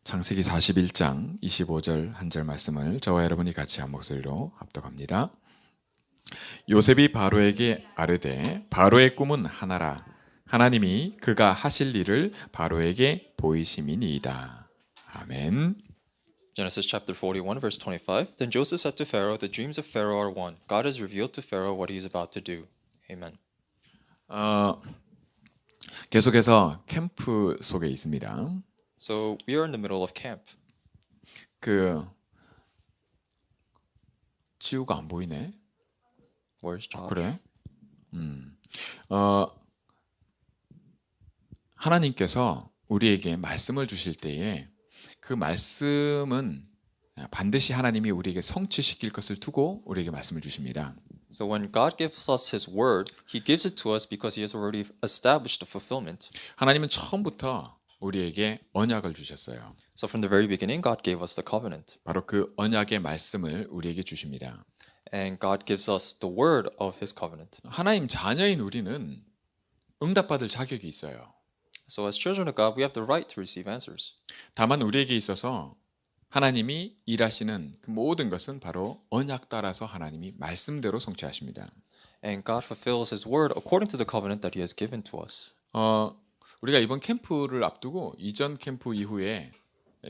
창세기 41장 25절 한 절 말씀을 저와 여러분이 같이 한 목소리로 합독합니다. 요셉이 바로에게 아뢰되 바로의 꿈은 하나라. 하나님이 그가 하실 일을 바로에게 보이심이니이다. 아멘. Genesis chapter 41, verse 25. Then Joseph said to Pharaoh, The dreams of Pharaoh are one. God has revealed to Pharaoh what he is about to do. Amen. 계속해서 캠프 속에 있습니다. So we are in the middle of camp. 지우가 안 보이네. Where's Josh? 그래? 하나님께서 우리에게 말씀을 주실 때에 그 말씀은 반드시 하나님이 우리에게 성취시킬 것을 두고 우리에게 말씀을 주십니다. So when God gives us His word, He gives it to us because He has already established the fulfillment. 하나님은 처음부터 우리에게 언약을 주셨어요. So from the very beginning, God gave us the covenant. 바로 그 언약의 말씀을 우리에게 주십니다. And God gives us the word of His covenant. 하나님 자녀인 우리는 응답받을 자격이 있어요. So as children of God, we have the right to receive answers. 다만 우리에게 있어서 하나님이 일하시는 그 모든 것은 바로 언약 따라서 하나님이 말씀대로 성취하십니다. And God fulfills His word according to the covenant that He has given to us. 우리가 이번 캠프를 앞두고 이전 캠프 이후에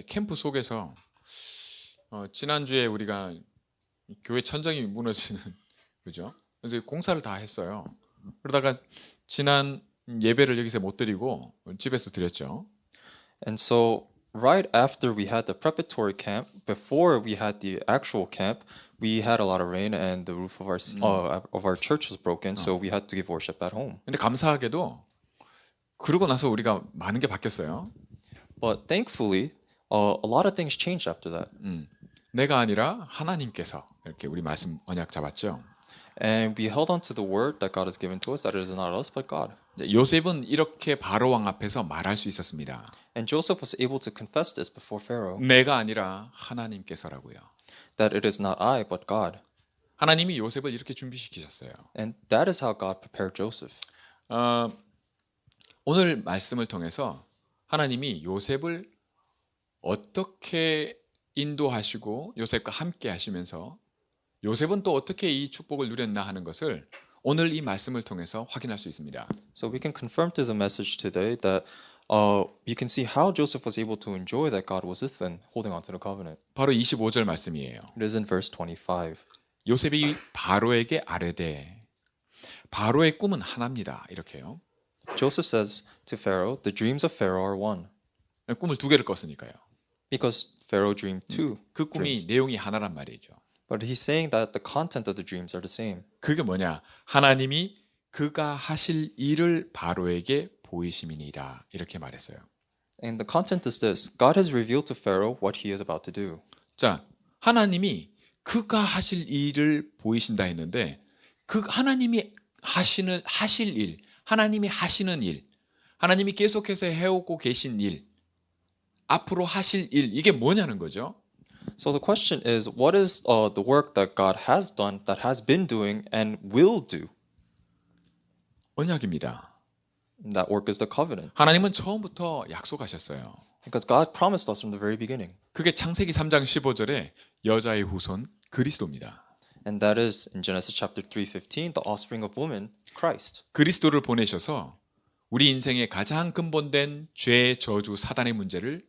캠프 속에서 지난주에 우리가 교회 천정이 무너지는 그죠? 그래서 공사를 다 했어요. 그러다가 지난 예배를 여기서 못 드리고 집에서 드렸죠. And so right after we had the preparatory camp, before we had the actual camp, we had a lot of rain and the roof of our church was broken, so we had to give worship at home. 근데 감사하게도 그러고 나서 우리가 많은 게 바뀌었어요. But thankfully, a lot of things changed after that. 내가 아니라 하나님께서 이렇게 우리 말씀 언약 잡았죠. And we held on to the word that God has given to us, that it is not us but God. 요셉은 이렇게 바로 왕 앞에서 말할 수 있었습니다. And Joseph was able to confess this before Pharaoh, 내가 아니라 하나님께서라고요. that it is not I but God. 하나님이 요셉을 이렇게 준비시키셨어요. And that is how God prepared Joseph. 오늘 말씀을 통해서 하나님이 요셉을 어떻게 인도하시고 요셉과 함께 하시면서 요셉은 또 어떻게 이 축복을 누렸나 하는 것을 오늘 이 말씀을 통해서 확인할 수 있습니다. So we can confirm through the message today that you can see how Joseph was able to enjoy that God was with him, holding on to the covenant. 바로 25절 말씀이에요. It is in verse 25. 요셉이 바로에게 아뢰되 바로의 꿈은 하나입니다. 이렇게요. Joseph says to Pharaoh, the dreams of Pharaoh are one. 꿈을 두 개를 꿨으니까요. Because Pharaoh dreamed two 그 꿈이 dreams. 내용이 하나란 말이죠. But he's saying that the content of the dreams are the same. 그게 뭐냐? 하나님이 그가 하실 일을 바로에게 보이심이니이다. 이렇게 말했어요. And the content is this. God has revealed to Pharaoh what he is about to do. 자, 하나님이 그가 하실 일을 보이신다 했는데 그 하나님이 하실 일, 하나님이 하시는 일, 하나님이 계속해서 해오고 계신 일, 앞으로 하실 일, 이게 뭐냐는 거죠. So the question is, what is the work that God has done, that has been doing, and will do? 언약입니다. That work is the covenant. 하나님은 처음부터 약속하셨어요. Because God promised us from the very beginning. 그게 창세기 3장 15절에 여자의 후손 그리스도입니다. And that is in Genesis chapter 3:15, the offspring of woman, Christ. 그리스도를 보내셔서 우리 인생의 가장 근본된 죄, 저주, 사단의 문제를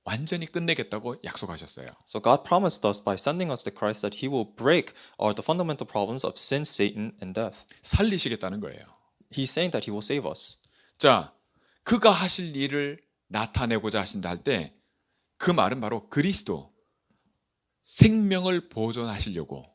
완전히 끝내겠다고 약속하셨어요. So God promised us by sending us to Christ that He will break the fundamental problems of sin, Satan, and death. 살리시겠다는 거예요. He's saying that He will save us. 자, 그가 하실 일을 나타내고자 하신다 할 때 그 말은 바로 그리스도 생명을 보존하시려고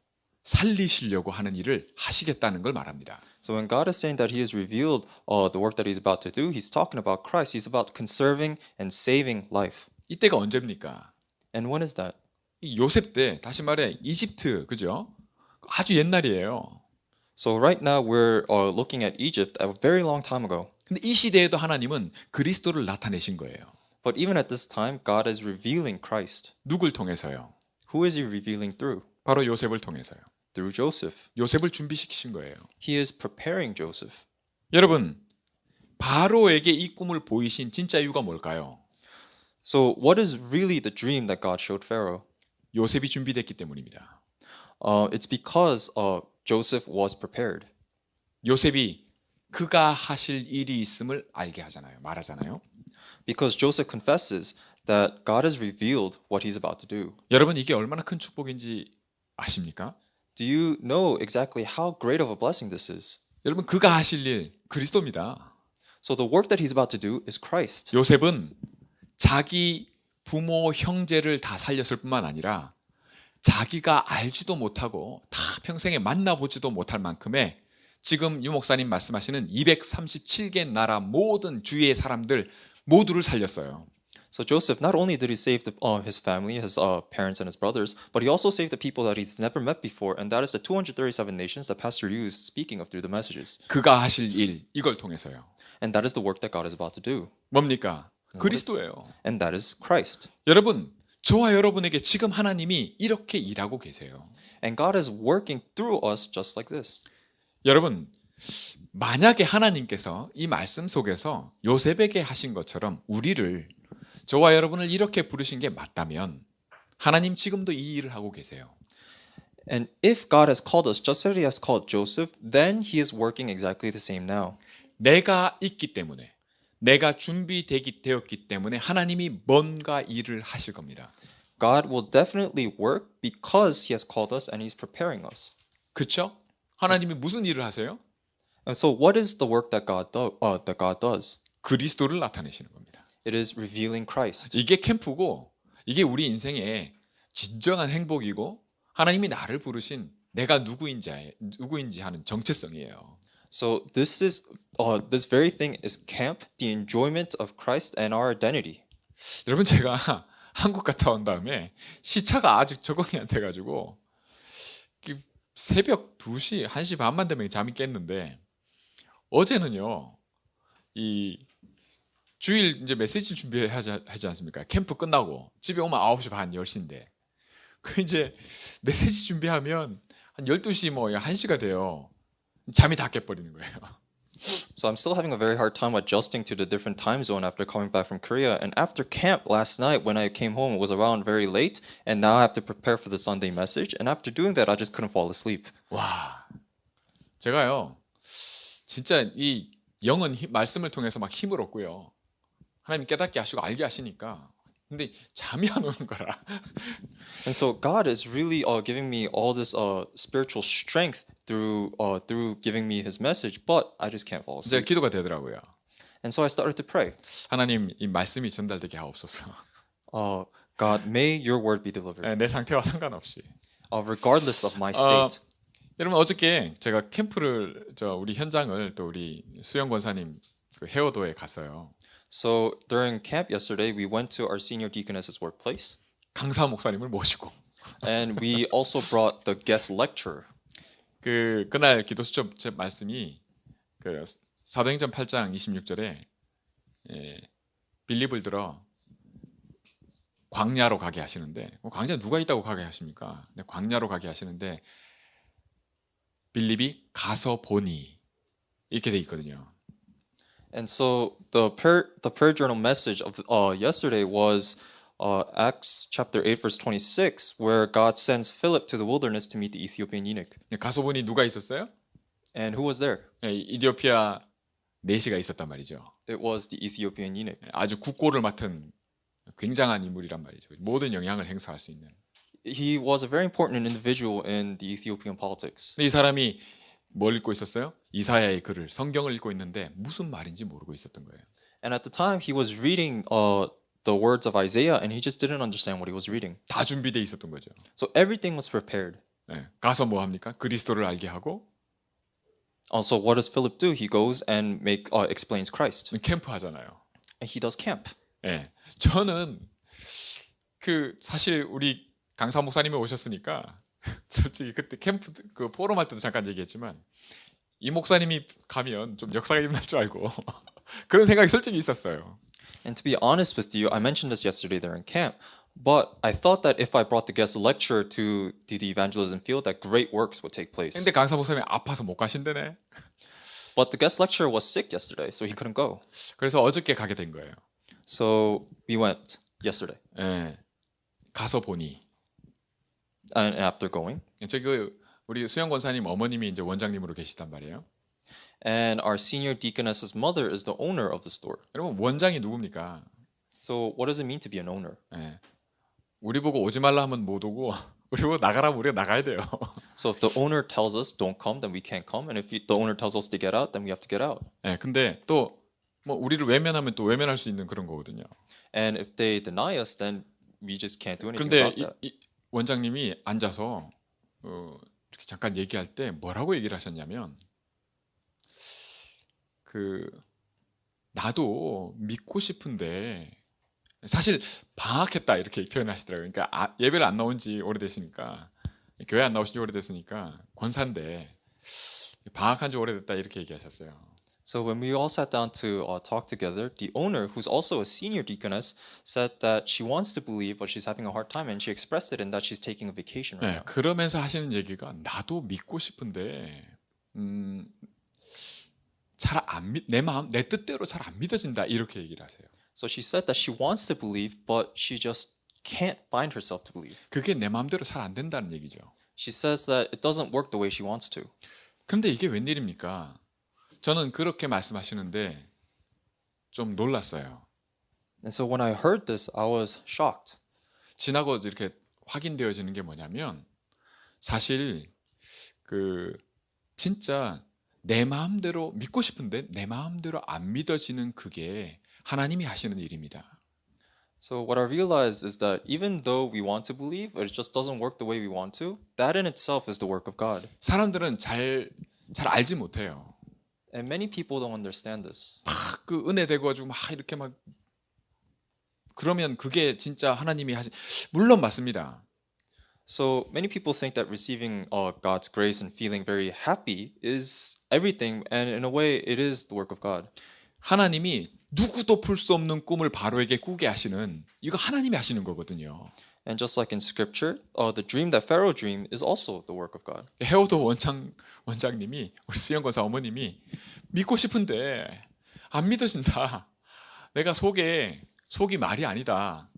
살리시려고 하는 일을 하시겠다는 걸 말합니다. So when God is saying that He has revealed the work that He's about to do, He's talking about Christ. He's about conserving and saving life. 이때가 언제입니까? And when is that? 이 요셉 때 다시 말해 이집트 그죠? 아주 옛날이에요. So right now we're looking at Egypt a very long time ago. 근데 이 시대에도 하나님은 그리스도를 나타내신 거예요. But even at this time, God is revealing Christ. 누굴 통해서요? Who is He revealing through? 바로 요셉을 통해서요. Through Joseph. 요셉을 준비시키신 거예요. He is preparing Joseph. 여러분, 바로에게 이 꿈을 보이신 진짜 이유가 뭘까요? So what is really the dream that God showed Pharaoh? 요셉이 준비됐기 때문입니다. It's because Joseph was prepared. 요셉이 그가 하실 일이 있음을 알게 하잖아요. 말하잖아요. Because Joseph confesses that God has revealed what he's about to do. 여러분 이게 얼마나 큰 축복인지 아십니까? Do you know exactly how great of a blessing this is? 여러분 그가 하실 일 그리스도입니다. So the work that he's about to do is Christ. 요셉은 자기 부모 형제를 다 살렸을 뿐만 아니라 자기가 알지도 못하고 다 평생에 만나보지도 못할 만큼의 지금 유 목사님 말씀하시는 237개 나라 모든 주위의 사람들 모두를 살렸어요. So Joseph, not only did he save his family, his parents and his brothers, but he also saved the people that he's never met before, and that is the 237 nations that Pastor Yu is speaking of through the messages. 그가 하실 일 이걸 통해서요. And that is the work that God is about to do. 뭡니까? 그리스도예요. And that is Christ. 여러분, 저와 여러분에게 지금 하나님이 이렇게 일하고 계세요. And God is working through us just like this. 여러분, 만약에 하나님께서 이 말씀 속에서 요셉에게 하신 것처럼 우리를 저와 여러분을 이렇게 부르신 게 맞다면 하나님 지금도 이 일을 하고 계세요. And if God has called us just as he has called Joseph, then he is working exactly the same now. 내가 있기 때문에 내가 준비되었기 때문에 하나님이 뭔가 일을 하실 겁니다. God will definitely work because he has called us and he's preparing us. 그렇죠? 하나님이 무슨 일을 하세요? And so what is the work that God does? 그리스도를 나타내시는 겁니다. It is revealing Christ. 이게 캠프고 이게 우리 인생의 진정한 행복이고 하나님이 나를 부르신 내가 누구인지 하는 정체성이에요. So this very thing is camp, the enjoyment of Christ and our identity. 여러분 제가 한국 갔다 온 다음에 시차가 아직 적응이 안 돼가지고 새벽 2시, 1시 반만 되면 잠이 깼는데 어제는요 이 주일 이제 메시지 준비하지 않습니까? 캠프 끝나고 집에 오면 9시 반, 10시인데 그 이제 메시지 준비하면 한 12시 뭐 1시가 돼요. 잠이 다 깨버리는 거예요. So I'm still having a very hard time adjusting to the different time zone after coming back from Korea. And after camp last night, when I came home, it was around very late. And now I have to prepare for the Sunday message. And after doing that, I just couldn't fall asleep. 와, 제가요 진짜 이 영은 말씀을 통해서 막 힘을 얻고요. 하나님 깨닫게 하시고 알게 하시니까 근데 잠이 안 오는 거라. And so God is really giving me all this spiritual strength through giving me His message, but I just can't fall 이제 asleep. 기도가 되더라고요. And so I started to pray. 하나님 이 말씀이 전달되게 하옵소서. God, may Your word be delivered, 내 상태와 상관없이. regardless of my state. 여러분 어저께 제가 캠프를 우리 현장을 또 우리 수영 권사님 그 해오도에 갔어요. So during camp yesterday, we went to our senior deaconess's workplace, 강사 목사님을 모시고 and we also brought the guest lecturer. 그날 기도 수첩 제 말씀이 그 사도행전 8장 26절에 빌립을 들어 광야로 가게 하시는데 광야 누가 있다고 가게 하십니까? 광야로 가게 하시는데 빌립이 가서 보니 이렇게 돼 있거든요. And so the prayer journal message of yesterday was Acts chapter 8 verse 26, where God sends Philip to the wilderness to meet the Ethiopian eunuch. 가서 보니 누가 있었어요? And who was there? 이디오피아 내시가 있었단 말이죠. It was the Ethiopian eunuch. 아주 국고를 맡은 굉장한 인물이란 말이죠. 모든 영향을 행사할 수 있는. He was a very important individual in the Ethiopian politics. 근데 이 사람이 뭘 읽고 있었어요? 이사야의 글을 성경을 읽고 있는데 무슨 말인지 모르고 있었던 거예요. And at the time he was reading the words of Isaiah and he just didn't understand what he was reading. 다 준비돼 있었던 거죠. So everything was prepared. 가서 뭐 합니까? 그리스도를 알게 하고 Also, what does Philip do? He goes and explains Christ. 캠프 하잖아요. And he does camp. 저는 사실 우리 강사 목사님이 오셨으니까 솔직히 그때 캠프 그 포럼 할 때도 잠깐 얘기했지만 이 목사님이 가면 좀 역사가 일어날 줄 알고 그런 생각이 솔직히 있었어요. And to be honest with you, I mentioned this yesterday during camp, but I thought that if I brought the guest lecturer to the evangelism field, that great works would take place. 근데 강사 목사님이 아파서 못 가신다네. But the guest lecturer was sick yesterday, so he couldn't go. 그래서 어저께 가게 된 거예요. So we went. yesterday. 예, 가서 보니 And after going, 저기 우리 수영 권사님 어머님이 이제 원장님으로 계시단 말이에요. and our senior deaconess's mother is the owner of the store. 여러분 원장이 누굽니까? So what does it mean to be an owner? 예, 우리 보고 오지 말라 하면 못 오고 우리 보고 나가라면 우리가 나가야 돼요. So if the owner tells us don't come, then we can't come, and if the owner tells us to get out, then we have to get out. 예, 근데 또 뭐 우리를 외면하면 또 외면할 수 있는 그런 거거든요. And if they deny us, then we just can't do anything 근데 about that. 이 원장님이 앉아서 이렇게 잠깐 얘기할 때 뭐라고 얘기를 하셨냐면 그 나도 믿고 싶은데 사실 방학했다 이렇게 표현하시더라고요. 그러니까 예배를 안 나온 지 오래되시니까 교회 안 나오신 지 오래됐으니까 권사인데 방학한 지 오래됐다 이렇게 얘기하셨어요. So when we all sat down to talk together, the owner, who's also a senior deaconess, said that she wants to believe, but she's having a hard time, and she expressed it in that she's taking a vacation 네, right now. 그러면서 하시는 얘기가 나도 믿고 싶은데 내 마음 내 뜻대로 잘 안 믿어진다 이렇게 얘기를 하세요. So she said that she wants to believe, but she just can't find herself to believe. 그게 내 마음대로 잘 안 된다는 얘기죠. She says that it doesn't work the way she wants to. 그런데 이게 웬일입니까? 저는 그렇게 말씀하시는데 좀 놀랐어요. And so when I heard this, I was shocked. 지나고 이렇게 확인되어지는 게 뭐냐면 사실 그 진짜 내 마음대로 믿고 싶은데 내 마음대로 안 믿어지는 그게 하나님이 하시는 일입니다. So what I realized is that even though we want to believe, it just doesn't work the way we want to, that in itself is the work of God. 사람들은 잘 알지 못해요. And many people don't understand this. 막 그 은혜 되고 가지고 막 이렇게 막 그러면 그게 진짜 하나님이 하신 물론 맞습니다. So many people think that receiving God's grace and feeling very happy is everything, and in a way, it is the work of God. 하나님이 누구도 풀 수 없는 꿈을 바로에게 꾸게 하시는 이거 하나님이 하시는 거거든요. And just like in Scripture, the dream that Pharaoh dreamed is also the work of God. 헤어도 원장님이 우리 수영 권사 어머님이 믿고 싶은데 안 믿어진다. 내가 속이 말이 아니다.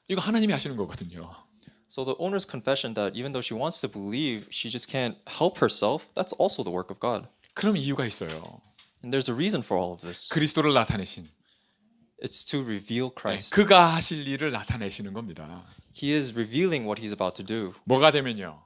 이거 하나님이 하시는 거거든요. So the owner's confession that even though she wants to believe, she just can't help herself, that's also the work of God. 그럼 이유가 있어요. And there's a reason for all of this. 그리스도를 나타내신 It's to reveal Christ. 그가 하실 일을 나타내시는 겁니다. He is revealing what he's about to do. 뭐가 되면요?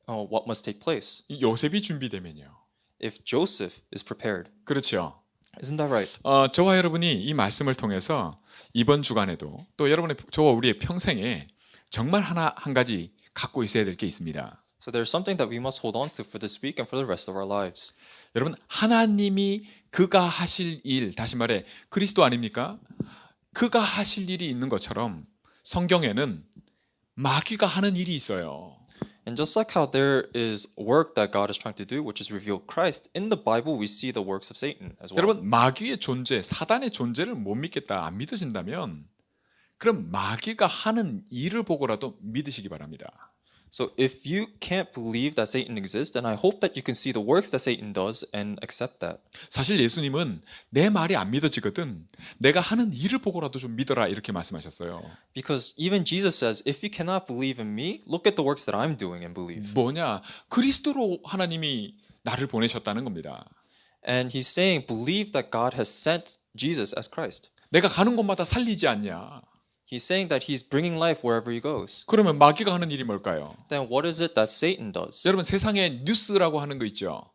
What must take place? 요셉이 준비되면요. If Joseph is prepared. 그렇죠. Isn't that right? 저와 여러분이 이 말씀을 통해서 이번 주간에도 또 저와 우리의 평생에 정말 한 가지 갖고 있어야 될 게 있습니다. So there's something that we must hold on to for this week and for the rest of our lives. 여러분 하나님이 그가 하실 일 다시 말해 그리스도 아닙니까? 그가 하실 일이 있는 것처럼 성경에는 마귀가 하는 일이 있어요. And just like how there is work that God is trying to do, which is reveal Christ, in the Bible we see the works of Satan as well. 여러분 마귀의 존재, 사단의 존재를 못 믿겠다, 안 믿으신다면 그럼 마귀가 하는 일을 보고라도 믿으시기 바랍니다. So if you can't believe that Satan exists, then I hope that you can see the works that Satan does and accept that. 사실 예수님은 내 말이 안 믿어지거든 내가 하는 일을 보고라도 좀 믿어라 이렇게 말씀하셨어요. Because even Jesus says, if you cannot believe in me, look at the works that I'm doing and believe. 뭐냐? 그리스도로 하나님이 나를 보내셨다는 겁니다. And he's saying, believe that God has sent Jesus as Christ. 내가 가는 곳마다 살리지 않냐? He's saying that he's bringing life wherever he goes. 그러면 마귀가 하는 일이 뭘까요? Then what is it that Satan does? 여러분 세상에 뉴스라고 하는 거 있죠.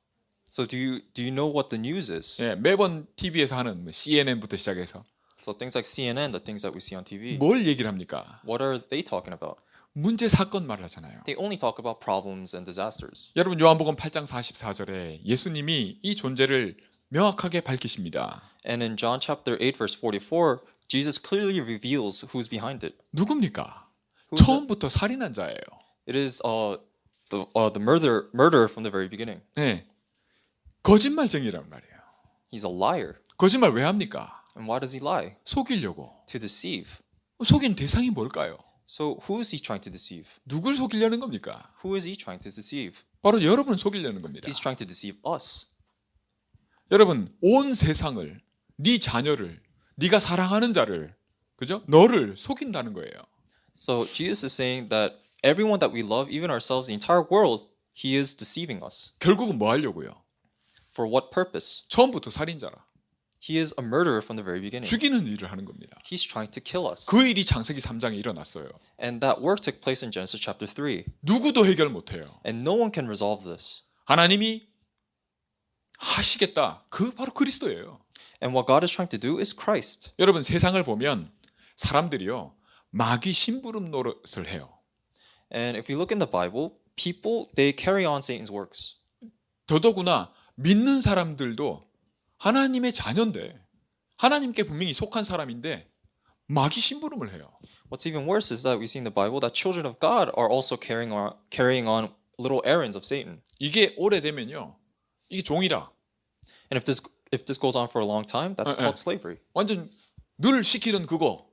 So do you know what the news is? 예, 매번 TV에서 하는 CNN부터 시작해서 So things like CNN, the things that we see on TV. 뭘 얘기를 합니까? What are they talking about? 문제 사건 말을 하잖아요. They only talk about problems and disasters. 여러분 요한복음 8장 44절에 예수님이 이 존재를 명확하게 밝히십니다. And in John chapter 8 verse 44, Jesus clearly reveals who's behind it. 누굽니까? Who's 처음부터 살인한 자예요. It is the murder from the very beginning. 네. 거짓말쟁이란 말이에요. He's a liar. 거짓말 왜 합니까? And why does he lie? 속이려고. To deceive. 속인 대상이 뭘까요? So who is he trying to deceive? 누굴 속이려는 겁니까? Who is he trying to deceive? 바로 여러분을 속이려는 겁니다. He's trying to deceive us. 여러분 온 세상을 네 자녀를 네가 사랑하는 자를 그죠? 너를 속인다는 거예요. So Jesus is saying that everyone that we love, even ourselves, the entire world, he is deceiving us. 결국은 뭐 하려고요? For what purpose? 처음부터 살인자라. He is a murderer from the very beginning. 죽이는 일을 하는 겁니다. He's trying to kill us. 그 일이 창세기 3장에 일어났어요. And that work took place in Genesis chapter 3. 누구도 해결 못해요. And no one can resolve this. 하나님이 하시겠다. 그 바로 그리스도예요. And what God is trying to do is Christ. 여러분 세상을 보면 사람들이요 마귀 심부름 노릇을 해요. And if we look in the Bible, people, they carry on Satan's works. 더더구나 믿는 사람들도 하나님의 자녀인데 하나님께 분명히 속한 사람인데 마귀 심부름을 해요. What's even worse is that we see in the Bible that children of God are also carrying on little errands of Satan. 이게 오래되면요 이게 종이라 And if this goes on for a long time, that's called slavery. 완전 늘 시키는 그거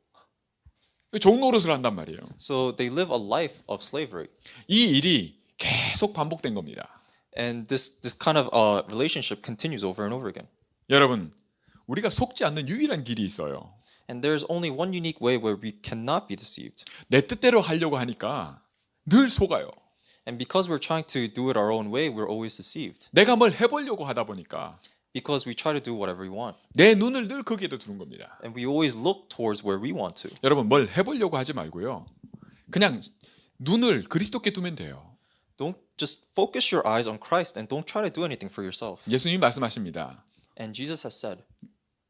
종 노릇을 한단 말이에요. So they live a life of slavery. 이 일이 계속 반복된 겁니다. And this kind of relationship continues over and over again. 여러분 우리가 속지 않는 유일한 길이 있어요. And there's only one unique way where we cannot be deceived. 내 뜻대로 하려고 하니까 늘 속아요. And because we're trying to do it our own way, we're always deceived. 내가 뭘 해보려고 하다 보니까 Because we try to do whatever we want. 내 눈을 늘 거기에다 두는 겁니다. And we always look towards where we want to. 여러분 뭘 해보려고 하지 말고요. 그냥 눈을 그리스도께 두면 돼요. Don't just focus your eyes on Christ and don't try to do anything for yourself. 예수님이 말씀하십니다. And Jesus has said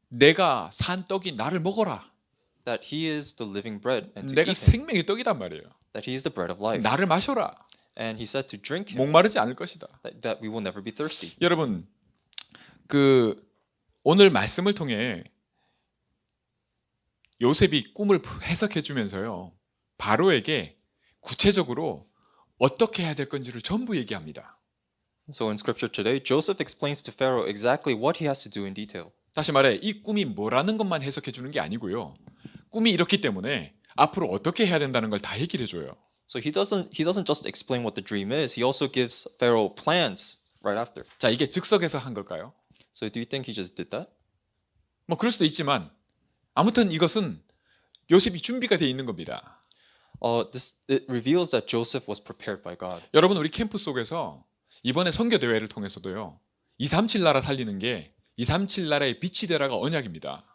내가 산 떡이 나를 먹어라. that he is the living bread and to 내가 eat him, 생명의 떡이란 말이에요. that he is the bread of life. 나를 마셔라. And he said to drink him, 목마르지 않을 것이다. that we will never be thirsty. 여러분 그 오늘 말씀을 통해 요셉이 꿈을 해석해 주면서요. 바로에게 구체적으로 어떻게 해야 될 건지를 전부 얘기합니다. So in scripture today, Joseph explains to Pharaoh exactly what he has to do in detail. 다시 말해 이 꿈이 뭐라는 것만 해석해 주는 게 아니고요. 꿈이 이렇기 때문에 앞으로 어떻게 해야 된다는 걸 다 얘기를 해줘요. So he doesn't just explain what the dream is. He also gives Pharaoh plans right after. 자, 이게 즉석에서 한 걸까요? So do you think he just did that? 뭐 그럴 수도 있지만 아무튼 이것은 요셉이 준비가 돼 있는 겁니다. It reveals that Joseph was prepared by God. 여러분 우리 캠프 속에서 이번에 선교 대회를 통해서도요. 237 나라 살리는 게 237 나라의 빛이 되라가 언약입니다.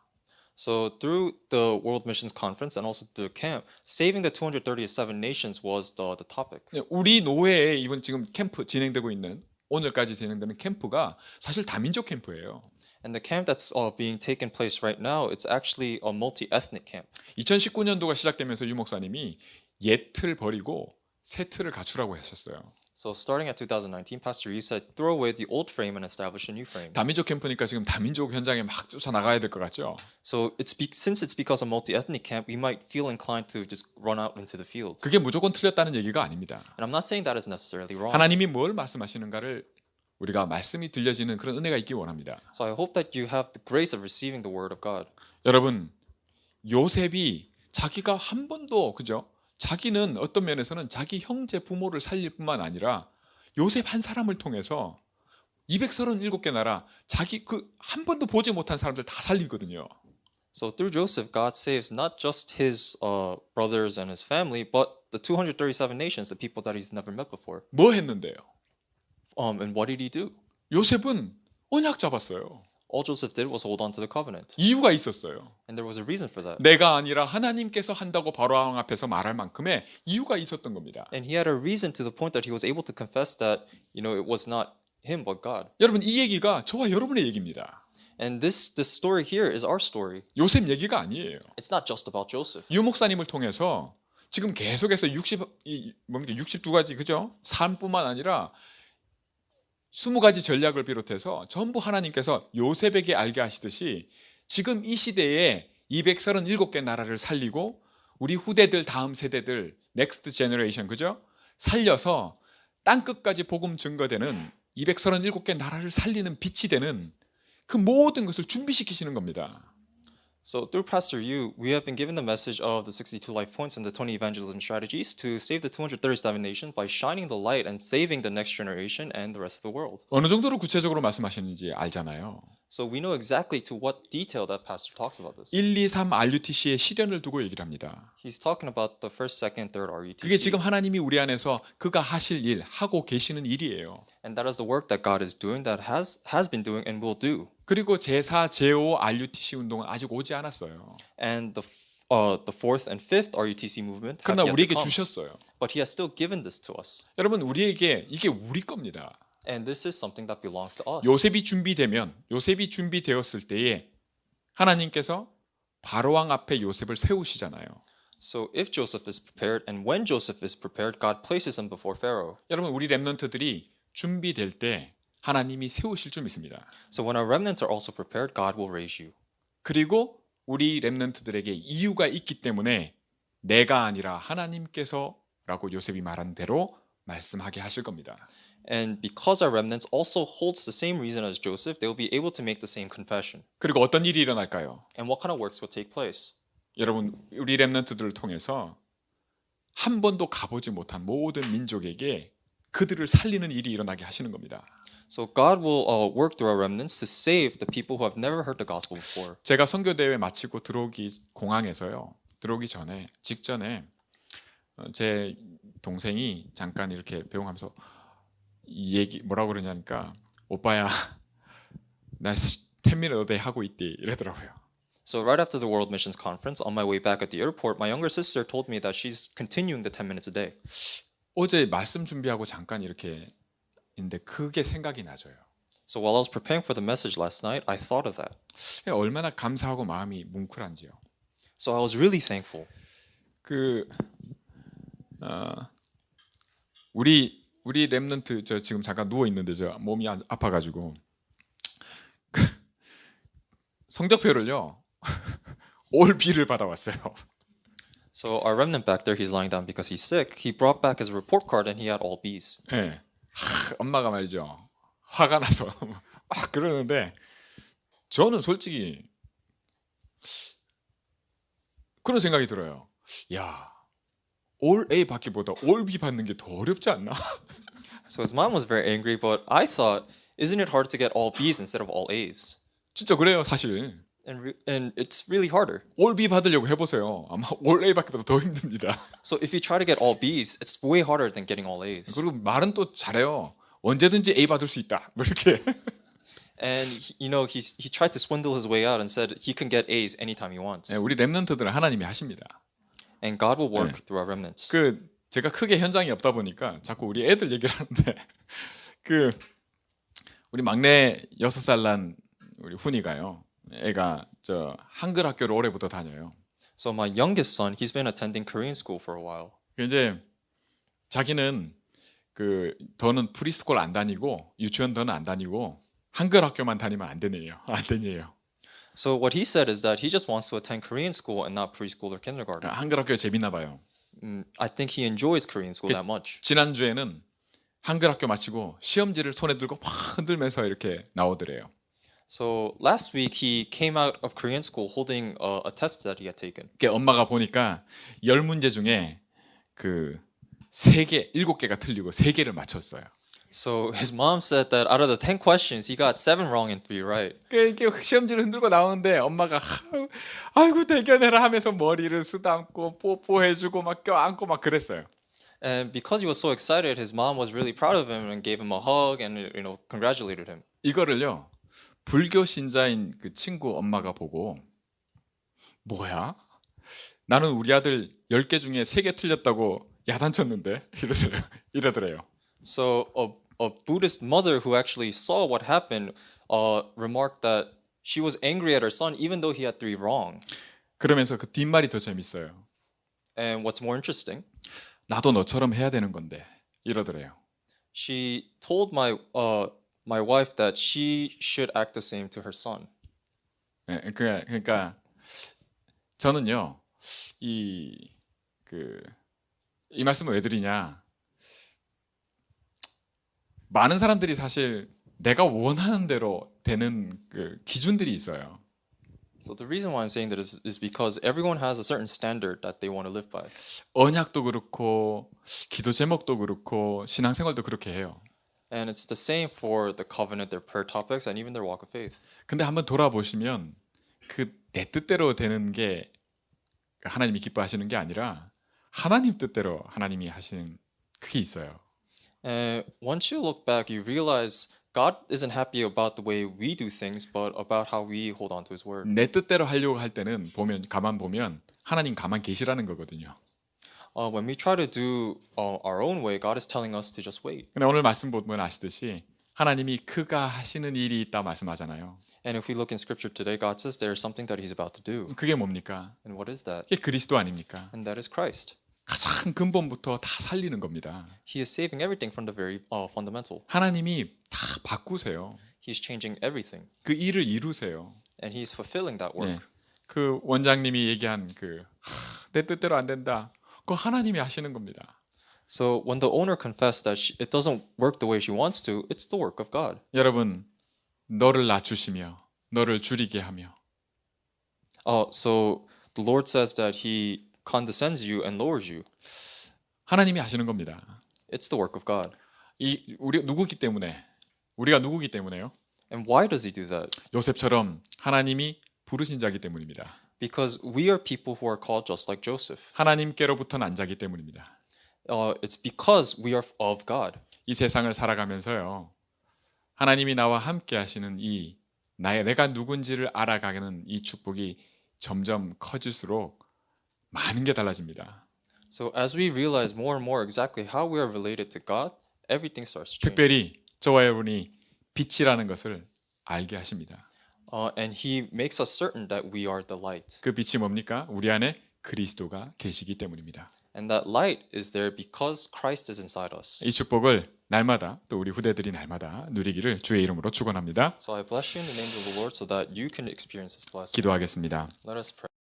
So through the World Missions Conference and also the camp, saving the 237 nations was the topic. 우리 노회에 이번 지금 캠프 진행되고 있는 오늘까지 진행되는 캠프가 사실 다민족 캠프예요. And the camp that's being taken place right now, it's actually a multi-ethnic camp. 2019년도가 시작되면서 유 목사님이 옛 틀 버리고 새 틀을 갖추라고 하셨어요. So starting at 2019, Pastor Yu said, throw away the old frame and establish a new frame. 다민족 캠프니까 지금 다민족 현장에 막 쫓아 나가야 될 것 같죠? So since it's because a multi-ethnic camp, we might feel inclined to just run out into the field. 그게 무조건 틀렸다는 얘기가 아닙니다. And I'm not saying that is necessarily wrong. 하나님이 뭘 말씀하시는가를 우리가 말씀이 들려지는 그런 은혜가 있기 원합니다. So I hope that you have the grace of receiving the word of God. 여러분, 요셉이 자기가 한 번도 그죠? 자기는 어떤 면에서는 자기 형제 부모를 살릴 뿐만 아니라 요셉 한 사람을 통해서 237개 나라 자기 그 한 번도 보지 못한 사람들 다 살리거든요. So through Joseph, God saves not just his brothers and his family, but the 237 nations, the people that he's never met before. 뭐 했는데요? And what did he do? 요셉은 언약 잡았어요. All Joseph did was hold on to the covenant. 이유가 있었어요. And there was a reason for that. 내가 아니라 하나님께서 한다고 바로왕 앞에서 말할 만큼의 이유가 있었던 겁니다. And he had a reason to the point that he was able to confess that, it was not him but God. 여러분 이 얘기가 저와 여러분의 얘기입니다. And this story here is our story. 요셉 얘기가 아니에요. It's not just about Joseph. 유 목사님을 통해서 지금 계속해서 62가지 그죠? 삶뿐만 아니라 20가지 전략을 비롯해서 전부 하나님께서 요셉에게 알게 하시듯이 지금 이 시대에 237개 나라를 살리고 우리 후대들 다음 세대들 넥스트 제너레이션 그죠? 살려서 땅끝까지 복음 증거되는 237개 나라를 살리는 빛이 되는 그 모든 것을 준비시키시는 겁니다. So through Pastor Yu, we have been given the message of the 62 life points and the 20 evangelism strategies to save the 237 nations by shining the light and saving the next generation and the rest of the world. 어느 정도로 구체적으로 말씀하시는지 알잖아요. So we know exactly to what detail that pastor talks about this. 1, 2, 3 RUTC의 실현을 두고 얘기를 합니다. He's talking about the first, second, third 그게 RUTC. 지금 하나님이 우리 안에서 그가 하실 일, 하고 계시는 일이에요. And that is the work that God is doing, that has been doing and will do. 그리고 제4, 제5 RUTC 운동은 아직 오지 않았어요. And the fourth and fifth RUTC movement have 그러나 yet to 우리에게 come. 주셨어요. But he has still given this to us. 여러분 우리에게 이게 우리 겁니다. And this is something that belongs to us. 요셉이 준비되었을 때에 하나님께서 바로왕 앞에 요셉을 세우시잖아요. So if Joseph is prepared, and when Joseph is prepared, God places him before Pharaoh. 여러분 우리 렘넌트들이 준비될 때 하나님이 세우실 줄 믿습니다. So when our remnants are also prepared, God will raise you. 그리고 우리 렘넌트들에게 이유가 있기 때문에 내가 아니라 하나님께서라고 요셉이 말한 대로 말씀하게 하실 겁니다. And because our remnants also holds the same reason as Joseph, they will be able to make the same confession. 그리고 어떤 일이 일어날까요? And what kind of works will take place? 여러분 우리 렘넌트들을 통해서 한 번도 가보지 못한 모든 민족에게 그들을 살리는 일이 일어나게 하시는 겁니다. So God will work through our remnants to save the people who have never heard the gospel before. 제가 선교 대회 마치고 들어오기 전에 직전에 제 동생이 잠깐 이렇게 배웅하면서 이 얘기 뭐라고 그러냐니까 오빠야 나 10minute a day 하고 있대 이러더라고요. So right after the World Missions Conference, on my way back at the airport, my younger sister told me that she's continuing the 10 minutes a day. 어제 말씀 준비하고 잠깐 이렇게 있는데 그게 생각이 나져요. So while I was preparing for the message last night, I thought of that. 얼마나 감사하고 마음이 뭉클한지요. So I was really thankful. 우리 렘넌트 저 지금 잠깐 누워 있는데 저 몸이 아파가지고 성적표를요 올 B를 받아왔어요. So our remnant back there, he's lying down because he's sick. He brought back his report card and he had all B's. 네. 엄마가 말이죠 화가 나서 그러는데 저는 솔직히 그런 생각이 들어요. 야, 올 A 받기보다 올 B 받는 게 더 어렵지 않나? So his mom was very angry, but I thought, isn't it hard to get all B's instead of all A's? 진짜 그래요 사실. And it's really harder. 올 B 받으려고 해보세요. 아마 올 A 받기보다 더 힘듭니다. So if you try to get all B's, it's way harder than getting all A's. 그리고 말은 또 잘해요. 언제든지 A 받을 수 있다. 뭐 이렇게. And he tried to swindle his way out and said he can get A's anytime he wants. 네, 우리 렘넌트들은 하나님이 하십니다. And God will work through our remnants. 제가 크게 현장이 없다 보니까 자꾸 우리 애들 얘기를 하는데 우리 막내 6살 난 우리 훈이가요. 애가 저 한글 학교를 올해부터 다녀요. So my youngest son, he's been attending Korean school for a while. 이제 자기는 더는 프리스쿨 안 다니고 유치원 더는 안 다니고 한글 학교만 다니면 안 되네요. So what he said is that he just wants to attend Korean school and not preschool or kindergarten. 한글 학교 재밌나 봐요. I think he enjoys Korean school that much. 지난주에는 한글 학교 마치고 시험지를 손에 들고 막 흔들면서 이렇게 나오더래요. So last week he came out of Korean school holding a test that he had taken. 엄마가 보니까 10문제 중에 7개가 틀리고 3개를 맞췄어요. So his mom said that out of the 10 questions, he got 7 wrong and 3 right. 이렇게 시험지를 흔들고 나오는데 엄마가 아이고 대견해라 하면서 머리를 쓰다듬고 뽀뽀해주고 막 껴안고 막 그랬어요. And because he was so excited, his mom was really proud of him and gave him a hug and congratulated him. 이거를요 불교 신자인 그 친구 엄마가 보고 뭐야? 나는 우리 아들 10개 중에 3개 틀렸다고 야단쳤는데 이러더래요. So a Buddhist mother who actually saw what happened remarked that she was angry at her son even though he had 3 wrong. 그러면서 그 뒷말이 더 재밌어요. And what's more interesting, 나도 너처럼 해야 되는 건데 이러더래요. she told my wife that she should act the same to her son. 네, 그러니까 저는요 이 말씀을 왜 드리냐? 많은 사람들이 사실 내가 원하는 대로 되는 기준들이 있어요. So the reason why I'm saying that is because everyone has a certain standard that they want to live by. 언약도 그렇고 기도 제목도 그렇고 신앙생활도 그렇게 해요. And it's the same for the covenant, their prayer topics, and even their walk of faith. 근데 한번 돌아보시면 그 내 뜻대로 되는 게 하나님이 기뻐하시는 게 아니라 하나님 뜻대로 하나님이 하시는 그게 있어요. And once you look back, you realize God isn't happy about the way we do things, but about how we hold on to His word. 내 뜻대로 하려고 할 때는 가만 보면 하나님 가만 계시라는 거거든요. When we try to do our own way, God is telling us to just wait. 근데 오늘 말씀 보면 아시듯이 하나님이 그가 하시는 일이 있다 말씀하잖아요. And if we look in Scripture today, God says there is something that He's about to do. 그게 뭡니까? And what is that? 그게 그리스도 아닙니까? And that is Christ. 가장 근본부터 다 살리는 겁니다. He is saving everything from the very fundamental. 하나님이 다 바꾸세요. He's changing everything. 그 일을 이루세요. And He's fulfilling that work. 예. 그 원장님이 얘기한 내 뜻대로 안 된다. 그거 하나님이 하시는 겁니다. So when the owner confessed that it doesn't work the way she wants to, it's the work of God. 여러분, 너를 낮추시며 너를 줄이게 하며 So the Lord says that He condescends you and lowers you. 하나님이 하시는 겁니다. It's the work of God. 우리가 누구기 때문에요? And why does He do that? 요셉처럼 하나님이 부르신 자기 때문입니다. Because we are people who are called just like Joseph. 하나님께로부터 난 자기 때문입니다. It's because we are of God. 이 세상을 살아가면서요. 하나님이 나와 함께 하시는 내가 누군지를 알아가는 이 축복이 점점 커질수록 많은 게 달라집니다. So as we realize more and more exactly how we are related to God, everything starts to change. 특별히 저와 여러분이 빛이라는 것을 알게 하십니다. And He makes us certain that we are the light. 그 빛이 뭡니까? 우리 안에 그리스도가 계시기 때문입니다. And that light is there because Christ is inside us. 이 축복을 날마다 또 우리 후대들이 날마다 누리기를 주의 이름으로 축원합니다. So I bless you in the name of the Lord so that you can experience His blessing. 기도하겠습니다. Let us pray.